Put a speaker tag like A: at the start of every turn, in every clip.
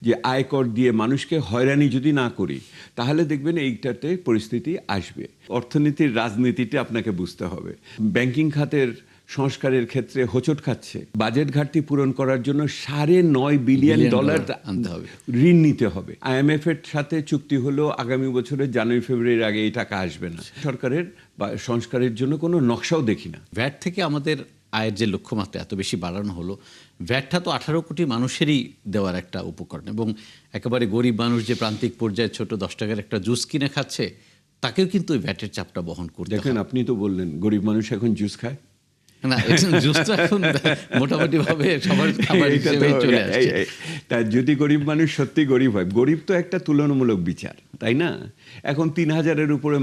A: যে আয়কর দিয়ে মানুষকে হয়রানি যদি না করি তাহলে দেখবেন এইটাতে পরিস্থিতি আসবে। অর্থনীতির রাজনীতিটা আপনাকে বুঝতে হবে। ব্যাংকিং খাতের সংস্কারের ক্ষেত্রে হোঁচট খাচ্ছে। বাজেট ঘাটতি পূরণ করার জন্য $9.5 বিলিয়ন
B: আনতে হবে,
A: ঋণ নিতে হবে। IMF এর সাথে চুক্তি হলো আগামী বছরের জানুয়ারি ফেব্রুয়ারির আগে এই টাকা আসবে না। সরকারের বা সংস্কারের জন্য কোনো নকশাও দেখি না।
B: ভ্যাট থেকে আমাদের আয়ের যে লক্ষ্যমাত্রা এত বেশি বাড়ানো হলো, ভ্যাটটা তো 18 কোটি মানুষেরই দেওয়ার একটা উপকরণ, এবং একেবারে গরিব মানুষ যে প্রান্তিক পর্যায়ে ছোট 10 টাকার একটা জুস কিনে খাচ্ছে তাকেও কিন্তু ওই ভ্যাটের চাপটা বহন করতে
A: দেখেন,
B: হয়।
A: আপনি তো বললেন গরিব মানুষ এখন জুস খায়।
B: না, জুস তো এখন মোটামুটি ভাবে সবার খাবার হিসেবে চলে আসছে।
A: তা যদি গরিব মানুষ সত্যি গরিব হয়, গরিব তো একটা তুলনামূলক বিচার, তাই না? এখন $3,000-এর উপরে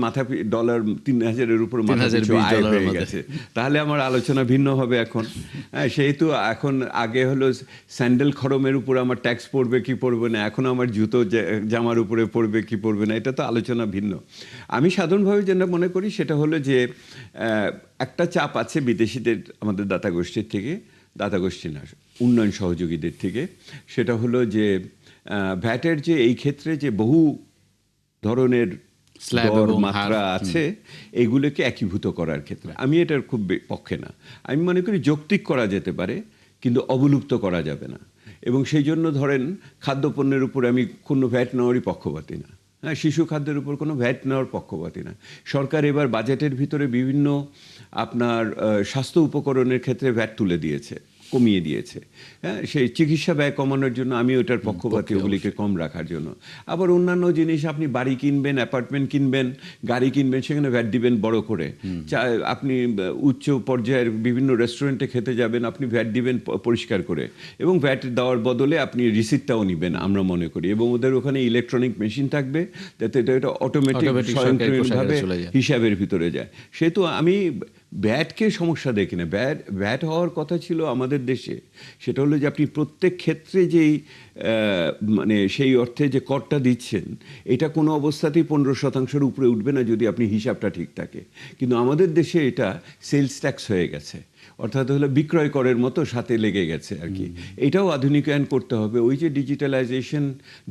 A: ডলার, $3,000-এর উপরে মাথা পিছু আয় হয়ে গেছে। তাহলে আমার আলোচনা ভিন্ন হবে এখন। সেহেতু এখন আগে হলো স্যান্ডেল খড়মের উপর আমার ট্যাক্স পড়বে কি পড়বে না, এখন আমার জুতো জামার উপরে পড়বে কি পড়বে না, এটা তো আলোচনা ভিন্ন। আমি সাধারণভাবে যেটা মনে করি সেটা হলো যে একটা চাপ আছে বিদেশিদের, আমাদের দাতা গোষ্ঠীর থেকে, দাতা গোষ্ঠী না, উন্নয়ন সহযোগীদের থেকে। সেটা হলো যে ভ্যাটের যে এই ক্ষেত্রে যে বহু ধরনের দর মাত্রা আছে, এগুলোকে একীভূত করার ক্ষেত্রে আমি এটার খুব পক্ষে না। আমি মনে করি যৌক্তিক করা যেতে পারে, কিন্তু অবলুপ্ত করা যাবে না। এবং সেই জন্য ধরেন খাদ্যপণ্যের উপর আমি কোনো ভ্যাট নেওয়ারই পক্ষপাতী না। হ্যাঁ, শিশু খাদ্যের উপর কোনো ভ্যাট নেওয়ার পক্ষপাতী না। সরকার এবার বাজেটের ভিতরে বিভিন্ন আপনার স্বাস্থ্য উপকরণের ক্ষেত্রে ভ্যাট তুলে দিয়েছে, কমিয়ে দিয়েছে। হ্যাঁ, সেই চিকিৎসা ব্যয় কমানোর জন্য আমি ওটার পক্ষপাতী, ওগুলিকে কম রাখার জন্য। আবার অন্যান্য জিনিস, আপনি বাড়ি কিনবেন, অ্যাপার্টমেন্ট কিনবেন, গাড়ি কিনবেন, সেখানে ভ্যাট দিবেন বড় করে। আপনি উচ্চ পর্যায়ের বিভিন্ন রেস্টুরেন্টে খেতে যাবেন, আপনি ভ্যাট দিবেন পরিষ্কার করে, এবং ভ্যাট দেওয়ার বদলে আপনি রিসিপ্টটাও নেবেন আমরা মনে করি। এবং ওদের ওখানে ইলেকট্রনিক মেশিন থাকবে যাতে এটা অটোমেটিক স্বয়ংক্রিয়ভাবে হিসাবের ভিতরে যায়। সেহেতু আমি ভ্যাটকে সমস্যা দেখি না। ভ্যাট হওয়ার কথা ছিল আমাদের দেশে, সেটা হলো যে আপনি প্রত্যেক ক্ষেত্রে যেই মানে সেই অর্থে যে করটা দিচ্ছেন, এটা কোনো অবস্থাতেই 15%-এর উপরে উঠবে না যদি আপনি হিসাবটা ঠিক থাকে। কিন্তু আমাদের দেশে এটা সেলস ট্যাক্স হয়ে গেছে, অর্থাৎ হলো বিক্রয় করের মতো সাথে লেগে গেছে আর কি। এটাও আধুনিকায়ন করতে হবে। ওই যে ডিজিটালাইজেশন,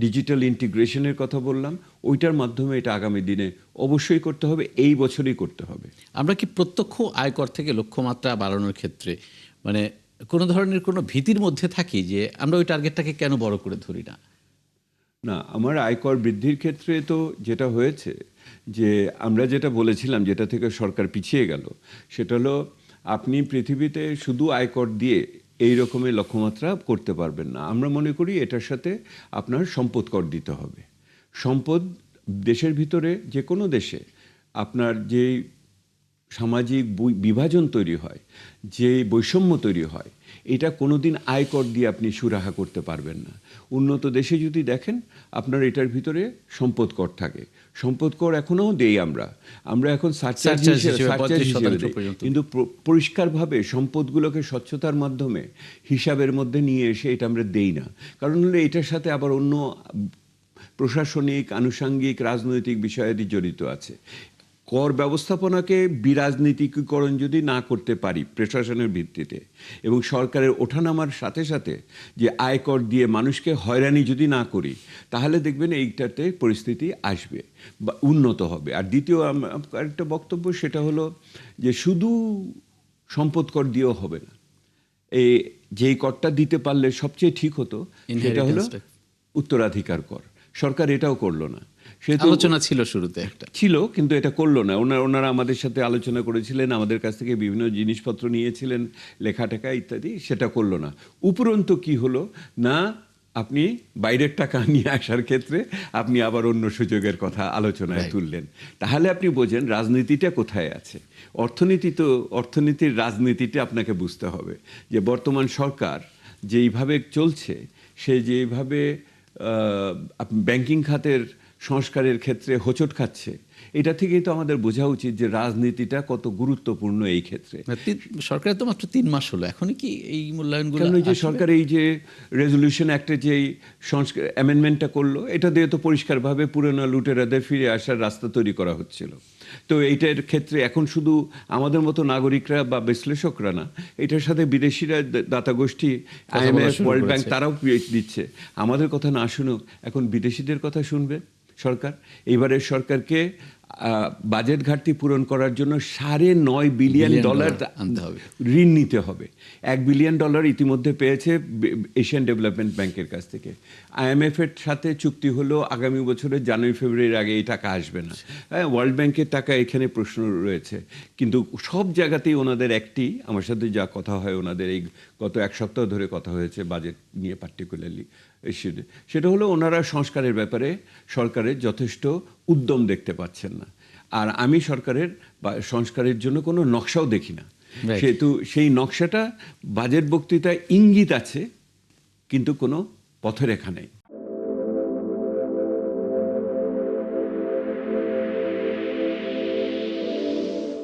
A: ডিজিটাল ইন্টিগ্রেশনের কথা বললাম, ওইটার মাধ্যমে এটা আগামী দিনে অবশ্যই করতে হবে, এই বছরই করতে হবে।
B: আমরা কি প্রত্যক্ষ আয়কর থেকে লক্ষ্যমাত্রা বাড়ানোর ক্ষেত্রে মানে কোনো ধরনের কোনো ভীতির মধ্যে থাকি যে আমরা ওই টার্গেটটাকে কেন বড় করে ধরি না?
A: না, আমার আয়কর বৃদ্ধির ক্ষেত্রে তো যেটা হয়েছে, যে আমরা যেটা বলেছিলাম, যেটা থেকে সরকার পিছিয়ে গেল, সেটা হলো আপনি পৃথিবীতে শুধু আয়কর দিয়ে এই রকমের লক্ষ্যমাত্রা করতে পারবেন না। আমরা মনে করি এটার সাথে আপনার সম্পদ কর দিতে হবে। সম্পদ দেশের ভিতরে, যে কোনো দেশে আপনার যে সামাজিক বিভাজন তৈরি হয়, যে বৈষম্য তৈরি হয়, এটা কোনোদিন আয়কর দিয়ে আপনি সুরাহা করতে পারবেন না। উন্নত দেশে যদি দেখেন, আপনার এটার ভিতরে সম্পদ কর থাকে। সম্পদ কর এখনও দেই আমরা এখন সারচার্জ হিসেবে দেই, কিন্তু পরিষ্কারভাবে সম্পদগুলোকে স্বচ্ছতার মাধ্যমে হিসাবের মধ্যে নিয়ে এসে এটা আমরা দেই না। কারণ হলো এটার সাথে আবার অন্য প্রশাসনিক, আনুষঙ্গিক, রাজনৈতিক বিষয়াদি জড়িত আছে। কর ব্যবস্থাপনাকে বিরাজনীতিকরণ যদি না করতে পারি প্রশাসনের ভিত্তিতে, এবং সরকারের ওঠানামার সাথে সাথে যে আয়কর দিয়ে মানুষকে হয়রানি যদি না করি, তাহলে দেখবেন এইটাতে পরিস্থিতি আসবে বা উন্নত হবে। আর দ্বিতীয় আরেকটা বক্তব্য, সেটা হলো যে শুধু সম্পদ কর দিয়েও হবে না। এই যেই করটা দিতে পারলে সবচেয়ে ঠিক হতো, সেটা হলো উত্তরাধিকার কর। সরকার এটাও করলো না।
B: আলোচনা ছিল শুরুতে একটা
A: ছিল, কিন্তু এটা করলো না। ওনারা আমাদের সাথে আলোচনা করেছিলেন, আমাদের কাছ থেকে বিভিন্ন জিনিসপত্র নিয়েছিলেন, লেখাটেখা ইত্যাদি, সেটা করলো না। উপরন্তু কি হলো না, আপনি বাইরের টাকা নিয়ে আসার ক্ষেত্রে আপনি আবার অন্য সুযোগের কথা আলোচনায় তুললেন। তাহলে আপনি বোঝেন রাজনীতিটা কোথায় আছে। অর্থনীতির রাজনীতিটা আপনাকে বুঝতে হবে, যে বর্তমান সরকার যেইভাবে চলছে, সে যেইভাবে ব্যাংকিং খাতের সংস্কারের ক্ষেত্রে হোঁচট খাচ্ছে, এটা থেকেই তো আমাদের বোঝা উচিত যে রাজনীতিটা কত গুরুত্বপূর্ণ এই ক্ষেত্রে।
B: সরকারের তো মাত্র 3 মাস হলো, এখনই কি এই মূল্যায়নগুলো
A: কারণ এই যে
B: আসবে?
A: সরকার এই যে রেজলিউশন অ্যাক্টে যে সংস্কার অ্যামেন্ডমেন্টটা করলো, এটা দিয়ে তো পরিষ্কারভাবে পুরনো লুটেরাদের ফিরে আসার রাস্তা তৈরি করা হচ্ছিল। তো এইটার ক্ষেত্রে এখন শুধু আমাদের মতো নাগরিকরা বা বিশ্লেষকরা না, এটার সাথে বিদেশিরা, দাতা গোষ্ঠী, IMF, ওয়ার্ল্ড ব্যাংক, তারাও দিচ্ছে। আমাদের কথা না শুনুক, এখন বিদেশিদের কথা শুনবে সরকার। এইবারের সরকারকে বাজেট ঘাটতি পূরণ করার জন্য $9.5 বিলিয়ন
B: আনতে হবে,
A: ঋণ নিতে হবে। $1 বিলিয়ন ইতিমধ্যে পেয়েছে এশিয়ান ডেভেলপমেন্ট ব্যাংকের কাছ থেকে। IMF এর সাথে চুক্তি হলো আগামী বছরের জানুয়ারি ফেব্রুয়ারির আগে এই টাকা আসবে না। হ্যাঁ, ওয়ার্ল্ড ব্যাংকের টাকা এখানে প্রশ্ন রয়েছে, কিন্তু সব জায়গাতেই ওনাদের একটি, আমার সাথে যা কথা হয় ওনাদের এই গত 1 সপ্তাহ ধরে কথা হয়েছে বাজেট নিয়ে পার্টিকুলারলি, সেটা হলো ওনারা সংস্কারের ব্যাপারে সরকারের যথেষ্ট উদ্যম দেখতে পাচ্ছেন না। আর আমি সরকারের বা সংস্কারের জন্য কোনো নকশাও দেখি না। সেহেতু সেই নকশাটা বাজেট বক্তৃতায় ইঙ্গিত আছে, কিন্তু কোনো পথরেখা নেই।